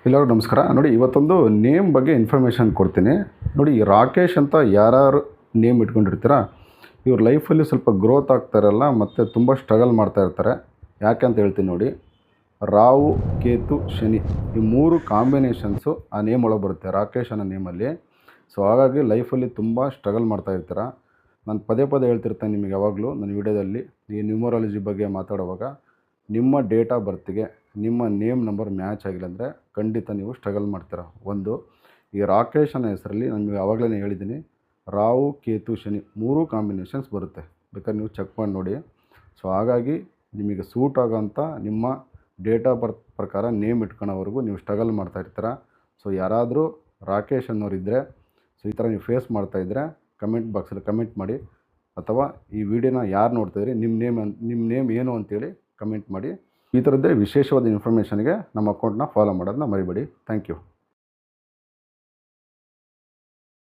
ಎಲ್ಲರಿಗೂ ನಮಸ್ಕಾರ. ನೋಡಿ, ಇವತ್ತೊಂದು ನೇಮ್ ಬಗ್ಗೆ ಇನ್ಫಾರ್ಮೇಷನ್ ಕೊಡ್ತೀನಿ. ನೋಡಿ, ಈ ರಾಕೇಶ್ ಅಂತ ಯಾರು ನೇಮ್ ಇಟ್ಕೊಂಡಿರ್ತೀರ, ಇವ್ರ ಲೈಫಲ್ಲಿ ಸ್ವಲ್ಪ ಗ್ರೋತ್ ಆಗ್ತಾರಲ್ಲ ಮತ್ತು ತುಂಬ ಸ್ಟ್ರಗಲ್ ಮಾಡ್ತಾ ಇರ್ತಾರೆ. ಯಾಕೆ ಅಂತ ಹೇಳ್ತೀನಿ ನೋಡಿ. ರಾಹು, ಕೇತು, ಶನಿ ಈ ಮೂರು ಕಾಂಬಿನೇಷನ್ಸು ಆ ನೇಮ್ ಒಳಗೆ ಬರುತ್ತೆ, ರಾಕೇಶ್ ಅನ್ನೋ ನೇಮಲ್ಲಿ. ಸೊ ಹಾಗಾಗಿ ಲೈಫಲ್ಲಿ ತುಂಬ ಸ್ಟ್ರಗಲ್ ಮಾಡ್ತಾ ಇರ್ತೀರ. ನಾನು ಪದೇ ಪದೇ ಹೇಳ್ತಿರ್ತೇನೆ ನಿಮಗೆ ಯಾವಾಗಲೂ ನನ್ನ ವಿಡಿಯೋದಲ್ಲಿ ಈ ನ್ಯೂಮರಾಲಜಿ ಬಗ್ಗೆ ಮಾತಾಡುವಾಗ, ನಿಮ್ಮ ಡೇಟ್ ಆಫ್ ಬರ್ತಿಗೆ ನಿಮ್ಮ ನೇಮ್ ನಂಬರ್ ಮ್ಯಾಚ್ ಆಗಿಲ್ಲ ಅಂದರೆ ಖಂಡಿತ ನೀವು ಸ್ಟ್ರಗಲ್ ಮಾಡ್ತೀರ. ಒಂದು, ಈ ರಾಕೇಶ್ ಅನ್ನೋ ಹೆಸರಲ್ಲಿ ನಿಮಗೆ ಆವಾಗಲೇ ಹೇಳಿದ್ದೀನಿ, ರಾಹು, ಕೇತು, ಶನಿ ಮೂರೂ ಕಾಂಬಿನೇಷನ್ಸ್ ಬರುತ್ತೆ. ಬೇಕಾದ್ರೆ ನೀವು ಚೆಕ್ ಮಾಡಿ ನೋಡಿ. ಸೊ ಹಾಗಾಗಿ ನಿಮಗೆ ಸೂಟ್ ಆಗೋಂಥ ನಿಮ್ಮ ಡೇಟ್ ಆಫ್ ಬರ್ತ್ ಪ್ರಕಾರ ನೇಮ್ ಇಟ್ಕೊಳ್ಳೋವರೆಗೂ ನೀವು ಸ್ಟ್ರಗಲ್ ಮಾಡ್ತಾ ಇರ್ತೀರ. ಸೊ ಯಾರಾದರೂ ರಾಕೇಶ್ ಅನ್ನೋರಿದ್ದರೆ, ಸೊ ಈ ಥರ ನೀವು ಫೇಸ್ ಮಾಡ್ತಾಯಿದ್ರೆ ಕಮೆಂಟ್ ಬಾಕ್ಸಲ್ಲಿ ಕಮೆಂಟ್ ಮಾಡಿ, ಅಥವಾ ಈ ವಿಡಿಯೋನ ಯಾರು ನೋಡ್ತಾಯಿದ್ರಿ ನಿಮ್ಮ ನೇಮ್ ಏನು ಅಂತೇಳಿ ಕಮೆಂಟ್ ಮಾಡಿ. ಈ ಥರದ್ದೇ ವಿಶೇಷವಾದ ಇನ್ಫಾರ್ಮೇಷನ್ಗೆ ನಮ್ಮ ಅಕೌಂಟ್ನ ಫಾಲೋ ಮಾಡೋದನ್ನ ಮರಿಬೇಡಿ. Thank you.